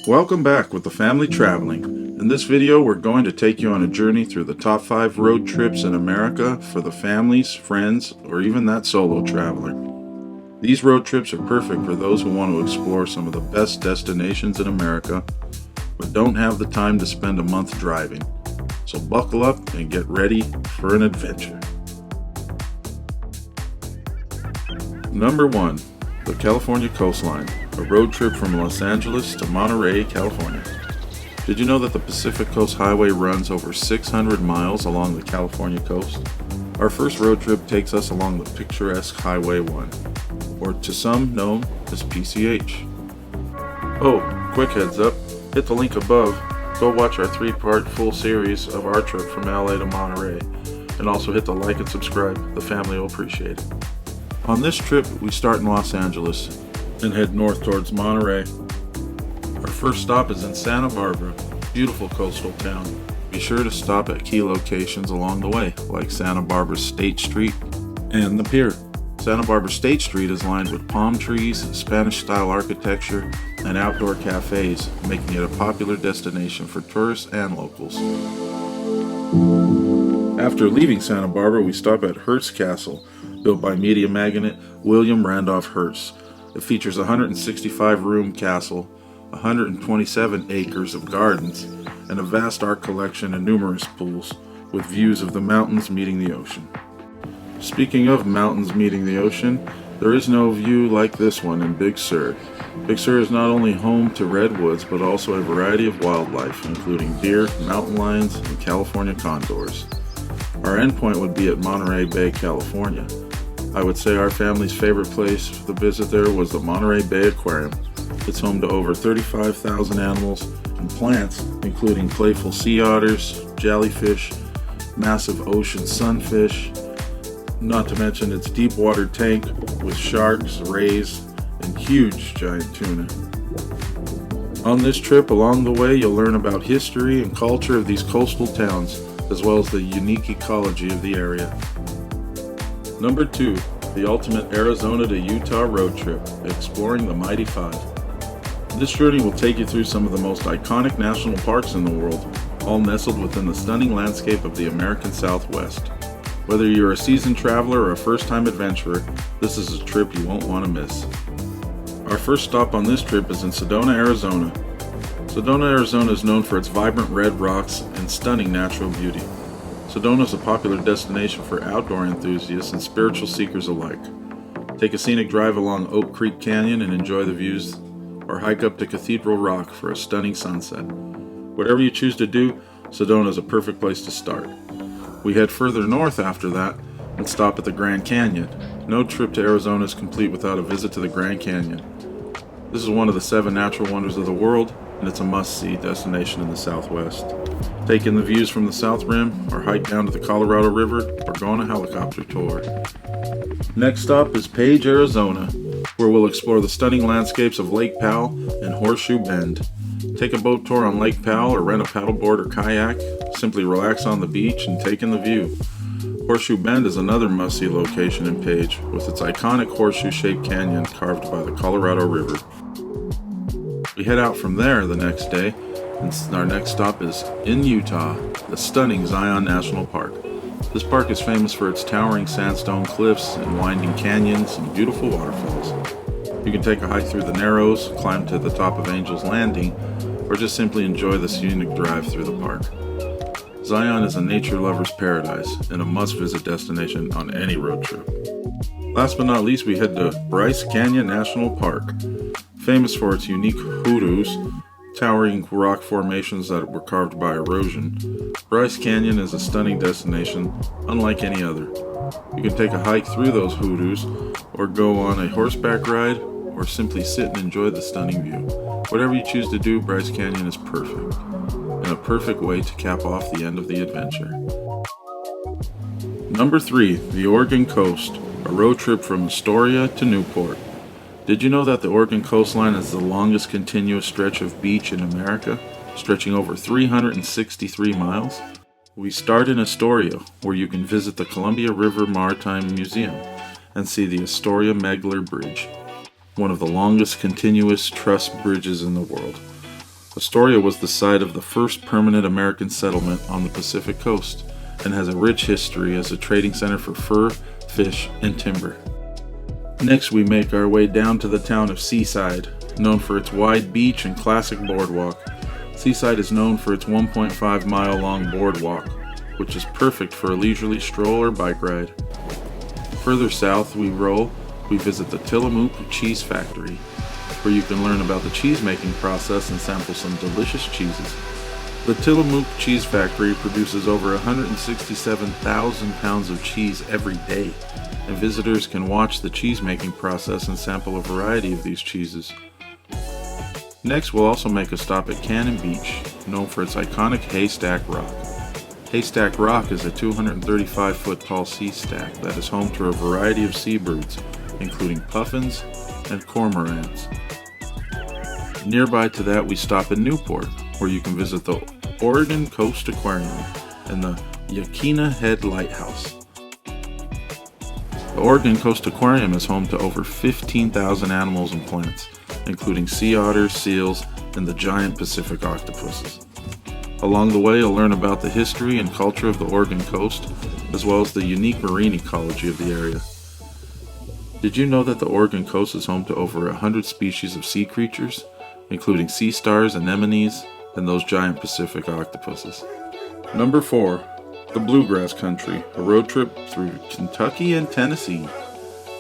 Welcome back with the family traveling. In this video, we're going to take you on a journey through the top 5 road trips in America for the families, friends, or even that solo traveler. These road trips are perfect for those who want to explore some of the best destinations in America, but don't have the time to spend a month driving. So buckle up and get ready for an adventure. Number 1. The California Coastline, a road trip from Los Angeles to Monterey, California. Did you know that the Pacific Coast Highway runs over 600 miles along the California coast? Our first road trip takes us along the picturesque Highway 1, or to some known as PCH. Oh, quick heads up, hit the link above, go watch our 3-part full series of our trip from LA to Monterey, and also hit the like and subscribe, the family will appreciate it. On this trip, we start in Los Angeles and head north towards Monterey. Our first stop is in Santa Barbara, beautiful coastal town. Be sure to stop at key locations along the way, like Santa Barbara State Street and the pier. Santa Barbara State Street is lined with palm trees, Spanish-style architecture, and outdoor cafes, making it a popular destination for tourists and locals. After leaving Santa Barbara, we stop at Hearst Castle, built by media magnate William Randolph Hearst. It features a 165-room castle, 127 acres of gardens, and a vast art collection and numerous pools, with views of the mountains meeting the ocean. Speaking of mountains meeting the ocean, there is no view like this one in Big Sur. Big Sur is not only home to redwoods, but also a variety of wildlife, including deer, mountain lions, and California condors. Our endpoint would be at Monterey Bay, California. I would say our family's favorite place to visit there was the Monterey Bay Aquarium. It's home to over 35,000 animals and plants, including playful sea otters, jellyfish, massive ocean sunfish, not to mention its deep water tank with sharks, rays, and huge giant tuna. On this trip, along the way, you'll learn about history and culture of these coastal towns, as well as the unique ecology of the area. Number 2, the ultimate Arizona to Utah road trip, exploring the Mighty 5. This journey will take you through some of the most iconic national parks in the world, all nestled within the stunning landscape of the American Southwest. Whether you're a seasoned traveler or a first-time adventurer, this is a trip you won't want to miss. Our first stop on this trip is in Sedona, Arizona. Sedona, Arizona is known for its vibrant red rocks and stunning natural beauty. Sedona is a popular destination for outdoor enthusiasts and spiritual seekers alike. Take a scenic drive along Oak Creek Canyon and enjoy the views, or hike up to Cathedral Rock for a stunning sunset. Whatever you choose to do, Sedona is a perfect place to start. We head further north after that and stop at the Grand Canyon. No trip to Arizona is complete without a visit to the Grand Canyon. This is one of the 7 natural wonders of the world, and it's a must-see destination in the Southwest. Take in the views from the South Rim, or hike down to the Colorado River, or go on a helicopter tour. Next stop is Page, Arizona, where we'll explore the stunning landscapes of Lake Powell and Horseshoe Bend. Take a boat tour on Lake Powell or rent a paddleboard or kayak. Simply relax on the beach and take in the view. Horseshoe Bend is another must-see location in Page, with its iconic horseshoe-shaped canyon carved by the Colorado River. We head out from there the next day, and our next stop is in Utah, the stunning Zion National Park. This park is famous for its towering sandstone cliffs and winding canyons and beautiful waterfalls. You can take a hike through the Narrows, climb to the top of Angel's Landing, or just simply enjoy the scenic drive through the park. Zion is a nature lover's paradise and a must-visit destination on any road trip. Last but not least, we head to Bryce Canyon National Park. Famous for its unique hoodoos, towering rock formations that were carved by erosion, Bryce Canyon is a stunning destination unlike any other. You can take a hike through those hoodoos, or go on a horseback ride, or simply sit and enjoy the stunning view. Whatever you choose to do, Bryce Canyon is perfect, and a perfect way to cap off the end of the adventure. Number 3, the Oregon Coast, a road trip from Astoria to Newport. Did you know that the Oregon coastline is the longest continuous stretch of beach in America, stretching over 363 miles? We start in Astoria, where you can visit the Columbia River Maritime Museum and see the Astoria Megler Bridge. one of the longest continuous truss bridges in the world. Astoria was the site of the first permanent American settlement on the Pacific coast and has a rich history as a trading center for fur, fish, and timber. Next, we make our way down to the town of Seaside, known for its wide beach and classic boardwalk. Seaside is known for its 1.5-mile-long boardwalk, which is perfect for a leisurely stroll or bike ride. Further south we visit the Tillamook Cheese Factory, where you can learn about the cheese-making process and sample some delicious cheeses. The Tillamook Cheese Factory produces over 167,000 pounds of cheese every day, and visitors can watch the cheese-making process and sample a variety of these cheeses. Next, we'll also make a stop at Cannon Beach, known for its iconic Haystack Rock. Haystack Rock is a 235-foot tall sea stack that is home to a variety of seabirds, including puffins and cormorants. Nearby to that, we stop in Newport, where you can visit the Oregon Coast Aquarium and the Yaquina Head Lighthouse. The Oregon Coast Aquarium is home to over 15,000 animals and plants, including sea otters, seals, and the giant Pacific octopuses. Along the way, you'll learn about the history and culture of the Oregon coast, as well as the unique marine ecology of the area. Did you know that the Oregon coast is home to over 100 species of sea creatures, including sea stars, anemones, and those giant Pacific octopuses? Number 4. The Bluegrass Country, a road trip through Kentucky and Tennessee.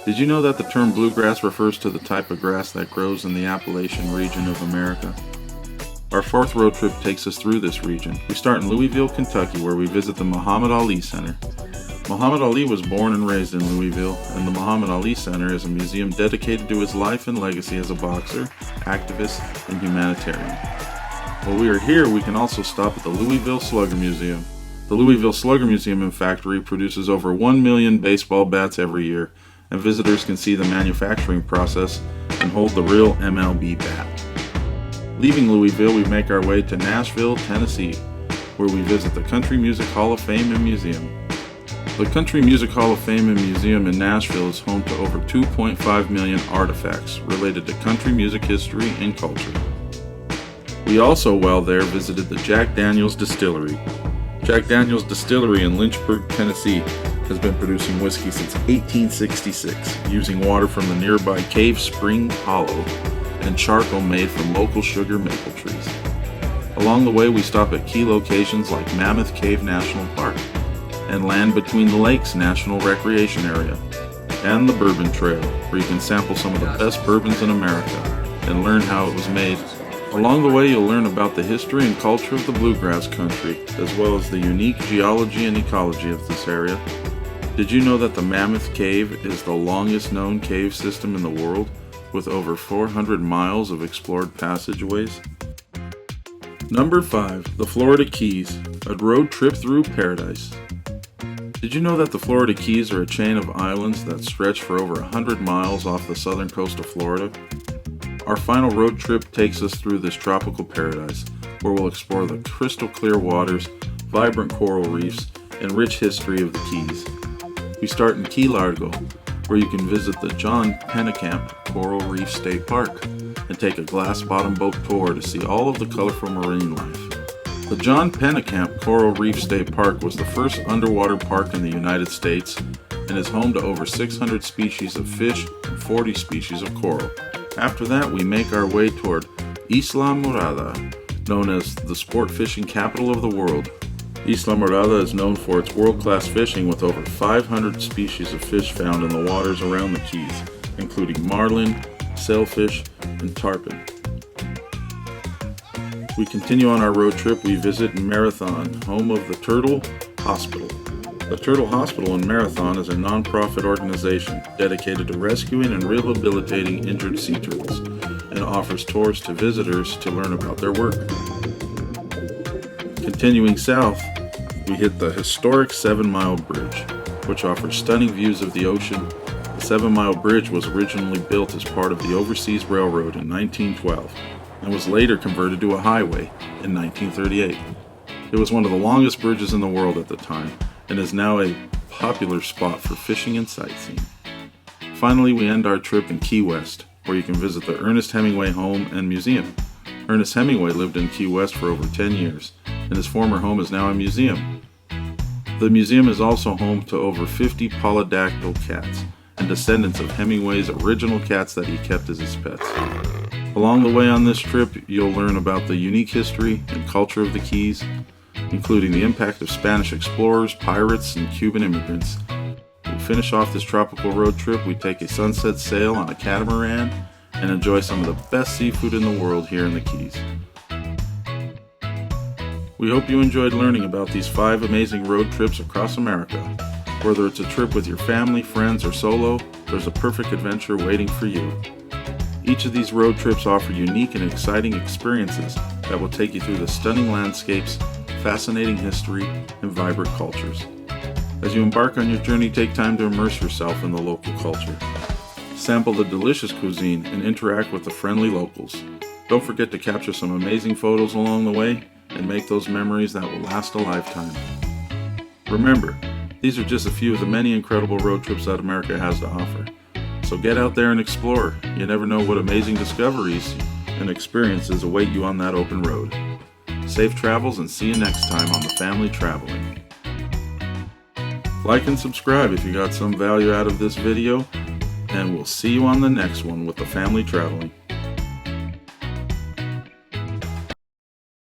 Did you know that the term bluegrass refers to the type of grass that grows in the Appalachian region of America? Our fourth road trip takes us through this region. We start in Louisville, Kentucky, where we visit the Muhammad Ali Center. Muhammad Ali was born and raised in Louisville, and the Muhammad Ali Center is a museum dedicated to his life and legacy as a boxer, activist, and humanitarian. While we are here, we can also stop at the Louisville Slugger Museum. The Louisville Slugger Museum and Factory produces over 1 million baseball bats every year, and visitors can see the manufacturing process and hold the real MLB bat. Leaving Louisville, we make our way to Nashville, Tennessee, where we visit the Country Music Hall of Fame and Museum. The Country Music Hall of Fame and Museum in Nashville is home to over 2.5 million artifacts related to country music history and culture. We also, while there, visited the Jack Daniel's Distillery. Jack Daniel's Distillery in Lynchburg, Tennessee, has been producing whiskey since 1866, using water from the nearby Cave Spring Hollow and charcoal made from local sugar maple trees. Along the way, we stop at key locations like Mammoth Cave National Park and Land Between the Lakes National Recreation Area, and the Bourbon Trail, where you can sample some of the best bourbons in America and learn how it was made. Along the way, you'll learn about the history and culture of the Bluegrass Country, as well as the unique geology and ecology of this area. Did you know that the Mammoth Cave is the longest known cave system in the world, with over 400 miles of explored passageways? Number 5. The Florida Keys, a road trip through paradise. Did you know that the Florida Keys are a chain of islands that stretch for over 100 miles off the southern coast of Florida? Our final road trip takes us through this tropical paradise, where we'll explore the crystal clear waters, vibrant coral reefs, and rich history of the Keys. We start in Key Largo, where you can visit the John Pennekamp Coral Reef State Park and take a glass-bottom boat tour to see all of the colorful marine life. The John Pennekamp Coral Reef State Park was the first underwater park in the United States and is home to over 600 species of fish and 40 species of coral. After that, we make our way toward Isla Morada, known as the sport fishing capital of the world. Isla Morada is known for its world-class fishing, with over 500 species of fish found in the waters around the Keys, including marlin, sailfish, and tarpon. We continue on our road trip. We visit Marathon, home of the Turtle Hospital. The Turtle Hospital in Marathon is a non-profit organization dedicated to rescuing and rehabilitating injured sea turtles and offers tours to visitors to learn about their work. Continuing south, we hit the historic 7 Mile Bridge, which offers stunning views of the ocean. The 7 Mile Bridge was originally built as part of the Overseas Railroad in 1912 and was later converted to a highway in 1938. It was one of the longest bridges in the world at the time and is now a popular spot for fishing and sightseeing. Finally, we end our trip in Key West, where you can visit the Ernest Hemingway Home and Museum. Ernest Hemingway lived in Key West for over 10 years, and his former home is now a museum. The museum is also home to over 50 polydactyl cats and descendants of Hemingway's original cats that he kept as his pets. Along the way on this trip, you'll learn about the unique history and culture of the Keys, including the impact of Spanish explorers, pirates, and Cuban immigrants. We finish off this tropical road trip, we take a sunset sail on a catamaran and enjoy some of the best seafood in the world here in the Keys. We hope you enjoyed learning about these 5 amazing road trips across America. Whether it's a trip with your family, friends, or solo, there's a perfect adventure waiting for you. Each of these road trips offer unique and exciting experiences that will take you through the stunning landscapes, fascinating history, and vibrant cultures. As you embark on your journey, take time to immerse yourself in the local culture. Sample the delicious cuisine and interact with the friendly locals. Don't forget to capture some amazing photos along the way and make those memories that will last a lifetime. Remember, these are just a few of the many incredible road trips that America has to offer. So get out there and explore. You never know what amazing discoveries and experiences await you on that open road. Safe travels, and see you next time on The Family Traveling. Like and subscribe if you got some value out of this video, and we'll see you on the next one with The Family Traveling.